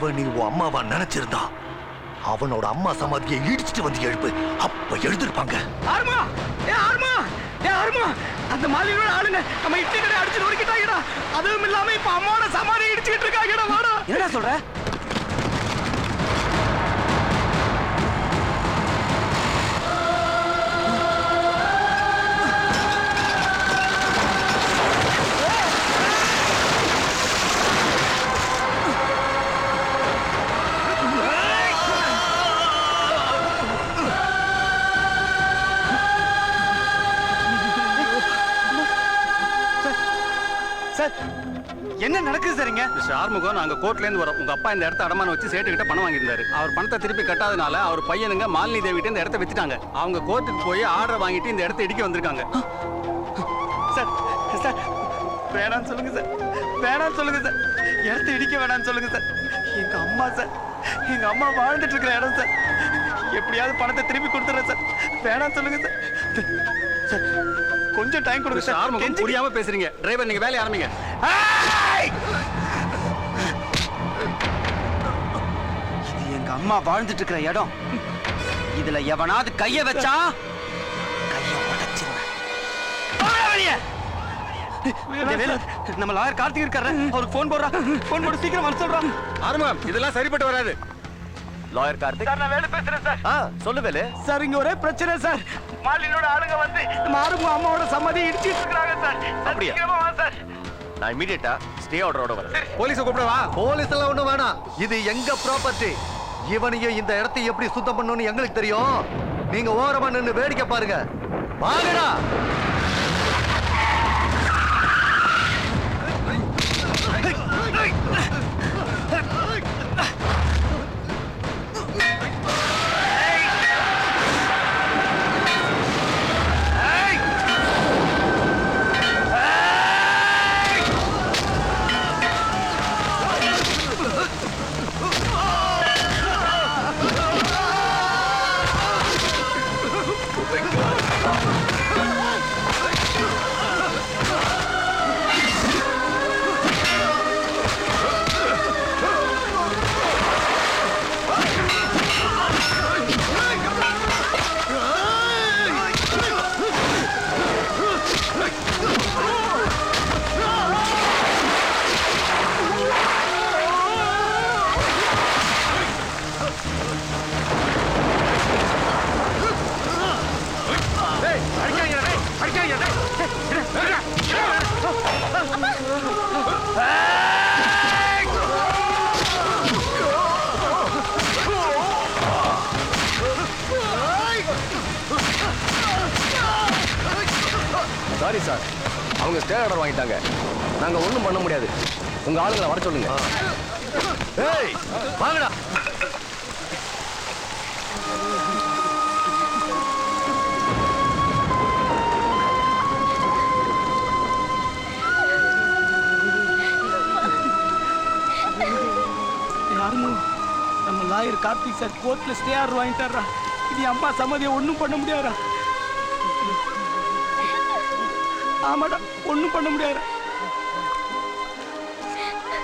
அவன் நீ உன் அம்மாவா நினைச்சிருந்தா அவனோட அம்மா சமாதியை இடிச்சிட்டு வந்து எழுப்பு, அப்ப எழுதிருப்பாங்க. அந்த மாதிரியோட ஆளுங்க நம்ம இட்லி கடை அடிச்சு நொறுக்கிட்டாங்கடா. அதுவும் இல்லாம இப்ப அம்மாவோட சமாதி இடிச்சுக்கிட்டு இருக்காங்கடா. வாடா. என்னடா சொல்ற? என்ன நடக்குது சார்ங்க? மிஸ்டர் ஆறுமுகம், நாங்க கோர்ட்ல இருந்து வரோம். உங்க அப்பா இந்த இடத்த அடமான வச்சு சேட்டுக்கிட்ட பணம் வாங்கியிருந்தாரு. அவர் பணத்தை திருப்பி கட்டாதனால அவர் பையனுங்க மாலினி தேவிட்டு இந்த இடத்த வித்துட்டாங்க. அவங்க கோர்ட்டுக்கு போய் ஆர்டர் வாங்கிட்டு இந்த இடத்த இடிக்க வந்திருக்காங்க. சார் சார் வேணான்னு சொல்லுங்க சார், வேணான்னு சொல்லுங்க சார், இடத்த இடிக்க வேணான்னு சொல்லுங்க சார். எங்க அம்மா சார், எங்க அம்மா வாழ்ந்துட்டு இருக்கிற இடம் சார். எப்படியாவது பணத்தை திருப்பி கொடுத்துறேன் சார். வேணான்னு சொல்லுங்க சார். சார் கொஞ்சம் டைம் கொடுங்க சார். ஆறுமுகம், புரியாம பேசுறீங்க. டிரைவர், நீங்க வேலையை ஆரம்பிங்க. இது எங்க அம்மா வாழ்ந்துட்டு இருக்கிற இடம். இதுல எவனாவது கைய வச்சா கைய உடைச்சிருவேன். நம்ம லாயர் கார்த்திக் இருக்காரு, அவருக்கு போன் போடுறா. போன் போட்டு சீக்கிரம் வர சொல்றா. ஆறுமுகம், இதெல்லாம் சரிப்பட்டு வராது. லாயர் கார்த்திக் சார், நான் வேலை பேசுறேன் சார். சொல்லு வேலு. சார், இங்க ஒரே பிரச்சனை சார். மாலினோட ஆளுங்க வந்து மாறுங்க அம்மாவோட சமாதி இடிச்சிட்டு இருக்காங்க சார். அப்படியா? சார், நான் இமிடியேட்டா ஸ்டே ஆர்டரோட வரேன். போலீஸை கூப்பிடவா? போலீஸ் எல்லாம் ஒண்ணும் வேணாம். இது எங்க ப்ராப்பர்ட்டி. இவனையும் இந்த இடத்தை எப்படி சுத்தம் பண்ணணும்னு எங்களுக்கு தெரியும். நீங்க ஓரமா நின்னு வேடிக்கை பாருங்க. வாங்கடா. சாரி சார், அவங்க ஸ்டே ஆர்டர் வாங்கிட்டாங்க. நாங்க ஒண்ணும் பண்ண முடியாது. உங்க ஆளுங்களை வர சொல்லுங்க. ஏய், வாங்கடா. நம்ம லாயர் கார்த்திக் சார் கோர்ட்ல ஸ்டே ஆர்டர் வாங்கிட்டாரா. இது அம்மா சம்மதியை ஒண்ணும் பண்ண முடியாதா? ஆமாடா, ஒண்ணும் பண்ண முடியாது.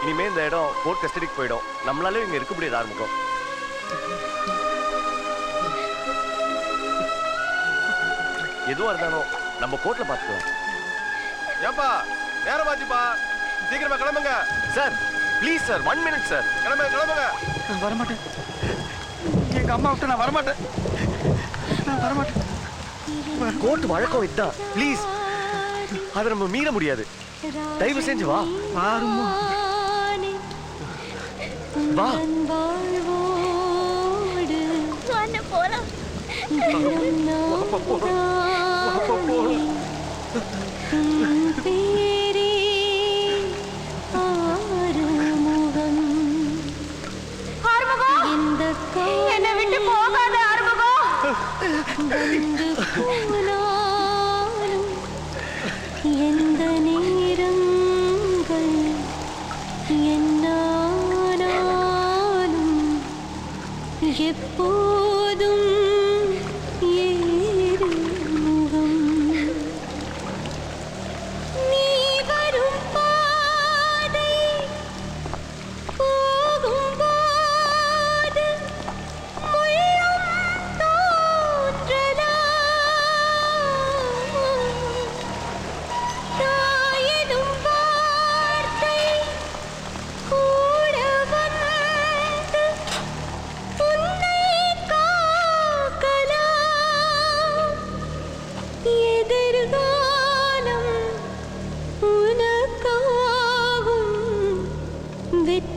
இனிமே இந்த இடம் கோர்ட் கஸ்டடிக்கு போயிடும். நம்மளால இங்க இருக்க முடியாது. ஆரம்பிக்கும். எதுவா இருந்தாலும் நம்ம கோர்ட்ல பாத்துக்கலாம். ஏப்பா, நேரமாச்சுப்பா, சீக்கிரமா கிளம்புங்க. Sir please sir, 1 minute sir. கிளம்புங்க. நான் வரமாட்டேன். எங்க அம்மா விட்டு நான் வரமாட்டேன். கோர்ட் வழக்கம் இதுதான். ப்ளீஸ், அதை நம்ம மீற முடியாது. தயவு செஞ்சு வா. வா. என்னை விட்டு போகாத ஆறுமுகம். எந்த நேரங்கள் என்னாலும் எப்போதும் ஏறு முகம். நீ வரும் பாதை போகும்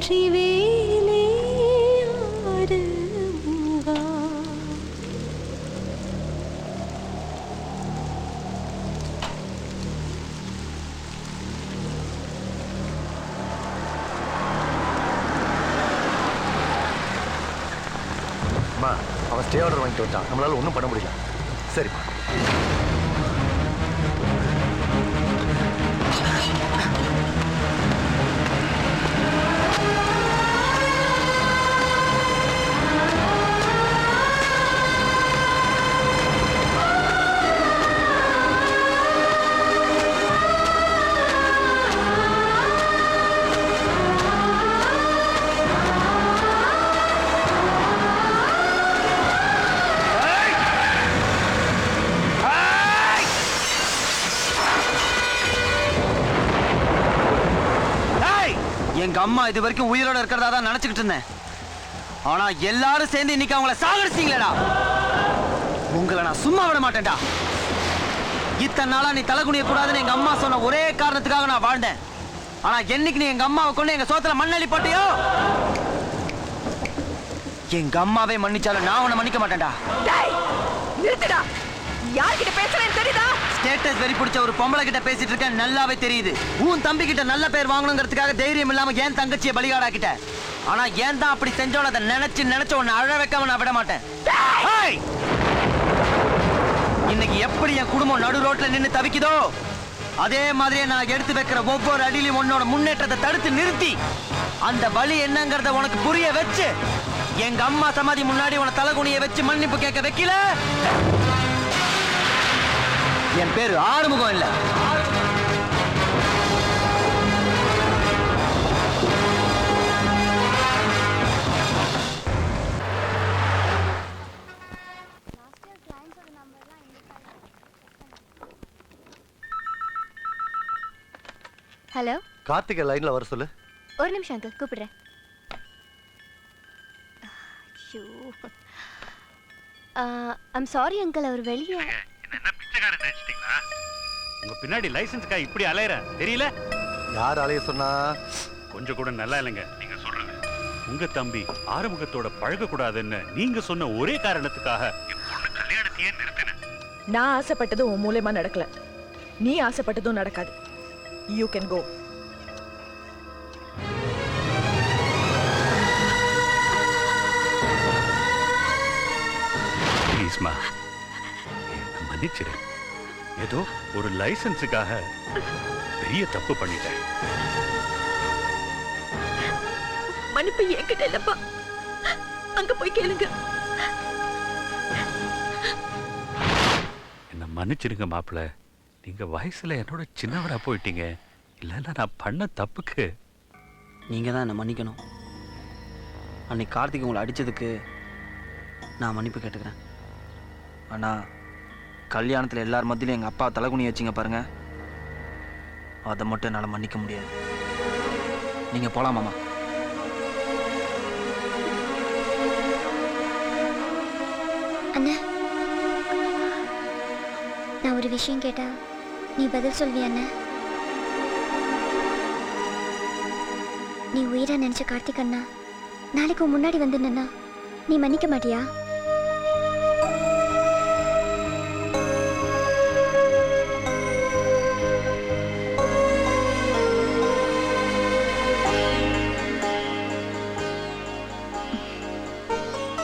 வெற்றிவேலே ஆறுமுகா. அம்மா அவன் ஸ்டே ஆர்டர் வாங்கிட்டு வந்தான், நம்மளால ஒன்றும் பண்ண முடியல. சரிப்பா. எங்க அம்மா இது வரைக்கும் உயிரோட இருக்கிறதா தான் நினைச்சுக்கிட்டு இருந்தேன். ஆனா எல்லாரும் சேர்ந்து இன்னைக்கு அவங்கள சாகடிச்சிங்களேடா. உங்களை நான் சும்மா விட மாட்டேன்டா. இத்தனை நாளா நீ தலைகுனிய கூடாதுன்னு எங்க அம்மா சொன்ன ஒரே காரணத்துக்காக நான் வாழ்ந்தேன். ஆனா என்னைக்கு நீ எங்க அம்மாவை கொண்டு எங்க சோத்துல மண்ணள்ளி போட்டியோ, எங்க அம்மாவே மன்னிச்சாலும் நான் உன்னை மன்னிக்க மாட்டேன்டா. நிறுத்துடா. யார்கிட்ட பேசுறேன்னு தெரியுதா? ஸ்டேட்டஸ் வெறி பிடிச்ச ஒரு பொம்பளை கிட்ட பேசிட்டு இருக்க நல்லாவே தெரியுது. உன் தம்பி கிட்ட நல்ல பேர் வாங்கணுங்கிறதுக்காக தைரியம் இல்லாம ஏன் தங்கச்சியை பலிகாடாக்கிட்ட. ஆனா ஏன் தான் அப்படி செஞ்சோன்னு அதை நினைச்சு உன்னை அழ வைக்காம நான் விட மாட்டேன். இன்னைக்கு எப்படி என் குடும்பம் நடு ரோட்ல நின்னு தவிக்குதோ, அதே மாதிரியே நான் எடுத்து வைக்கிற ஒவ்வொரு அடியிலும் உன்னோட முன்னேற்றத்தை தடுத்து நிறுத்தி அந்த வழி என்னங்கறத உனக்கு புரிய வச்சு எங்க அம்மா சமாதி முன்னாடி உன தலைகுனிய வச்சு மன்னிப்பு கேட்க வைக்கல. என் பேரு ஆறுமுகம் இல்ல. ஹலோ, கார்த்திகை லைன்ல வர சொல்லு. ஒரு நிமிஷம் அங்கிள், கூப்பிடுறேன். ஐம் சாரி அங்கிள், அவர் வெளியே. என்ன பிச்சைக்காரன் நினைச்சிட்டீங்களா? உங்க பின்னாடி லைசன்ஸ்க்காக இப்படி அலையற தெரியல? யார் அலைய சொன்னா? கொஞ்சம் கூட நல்லா இல்லைங்க நீங்க சொல்றது. உங்க தம்பி ஆறுமுகத்தோட பழக கூடாதுன்னு நீங்க சொன்ன ஒரே காரணத்துக்காக என் பொண்ணு கல்யாணத்தையே நிறுத்தினேன். நான் ஆசைப்பட்டது உன் மூலமா நடக்கல. நீ ஆசைப்பட்டதும் நடக்காது. You can go. ப்ளீஸ்மா, மன்னிச்சிடு. ஏதோ ஒரு லைசன்ஸுக்காக பெரிய தப்பு பண்ணிட்டேன். மன்னிப்பு என்கிட்ட இல்லப்பா, அங்க போய் கேளுங்க. என்ன மன்னிச்சிடுங்க மாப்பிள்ள. நீங்க வயசுல என்னோட சின்னவரா போயிட்டீங்க. இல்லைன்னா நான் பண்ண தப்புக்கு நீங்க தான் என்ன மன்னிக்கணும். அன்னைக்கு கார்த்திக் உங்களை அடிச்சதுக்கு நான் மன்னிப்பு கேட்டுக்கிறேன். ஆனா கல்யாணத்தில் எல்லார் மத்தியிலும் எங்கள் அப்பா தலைகுனி வச்சிங்க பாருங்க, அதை மட்டும் என்னால் மன்னிக்க முடியாது. நீங்கள் போகலாம் மாமா. அண்ணா, நான் ஒரு விஷயம் கேட்டா நீ பதில் சொல்வியா அண்ணா? நீ உயிரா நினைச்ச கார்த்திக் அண்ணா நாளைக்கு உன் முன்னாடி வந்து நின்னா நீ மன்னிக்க மாட்டியா?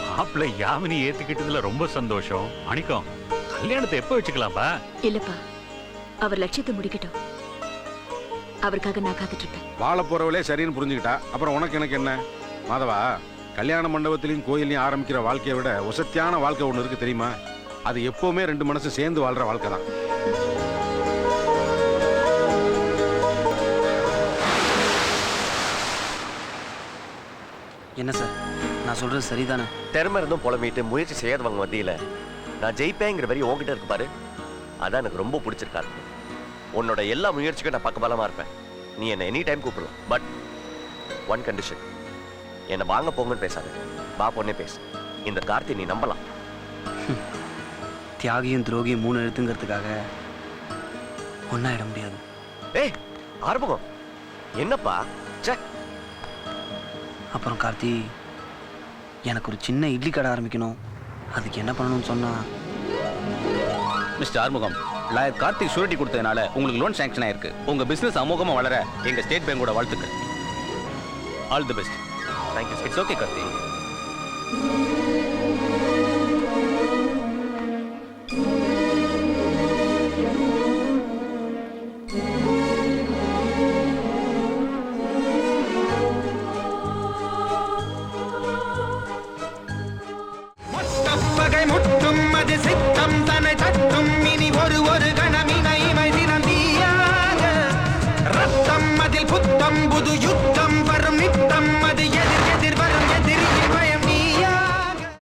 மாப்பிள்ள யாமினி ஏத்துக்கிட்டதுல ரொம்ப சந்தோஷம். அணிக்கம் கல்யாணத்தை எப்ப வச்சுக்கலாம்பா? இல்லப்பா, அவர் லட்சியத்தை முடிக்கட்டும். அவருக்காக நான் காத்துட்டு இருப்பேன். வாழ போறவளே சரின்னு புரிஞ்சுக்கிட்டா அப்புறம் உனக்கு எனக்கு என்ன? மாதவா, கல்யாண மண்டபத்திலையும் கோயிலையும் ஆரம்பிக்கிற வாழ்க்கையை விட வசத்தியான வாழ்க்கை ஒன்று இருக்கு தெரியுமா? அது எப்பவுமே ரெண்டு மனசு சேர்ந்து வாழ்ற வாழ்க்கை தான். என்ன சார், நான் சொல்றது சரிதானே? திறமை இருந்தும் புலம்பிட்டு முயற்சி செய்யாதவங்க மத்தியில நான் ஜெயிப்பேங்கிற வரி உங்ககிட்ட இருக்கு பாரு, அதான் எனக்கு ரொம்ப பிடிச்சிருக்காரு. உன்னோட எல்லா முயற்சிக்கும் நான் பக்கபலமா இருப்பேன். நீ என்ன எனி டைம் கூப்பிடலாம். பட் ஒன் கண்டிஷன், என்னை வாங்க போங்கன்னு பேசாத, வா பொண்ணே பேசு. இந்த கார்த்தி நீ நம்பலாம். தியாகியும் துரோகியும் 3 எழுத்துங்கிறதுக்காக ஒன்னாயிட முடியாது. ஏய் ஆறுமுகம், என்னப்பா? சே, அப்புறம் கார்த்தி, எனக்கு ஒரு சின்ன இட்லி கடை ஆரம்பிக்கணும். அதுக்கு என்ன பண்ணணும்னு சொன்னா? Mister Arumugam, lawyer Karthik surety கொடுத்ததுனால உங்களுக்கு லோன் சாங்ஷன் ஆயிருக்கு. உங்க பிசினஸ் அமோகமா வளர எங்க ஸ்டேட் பேங்கோட வாழ்த்துக்கள். All the best. Thank you. It's okay Karthik. பகை முட்டும் அது சித்தம்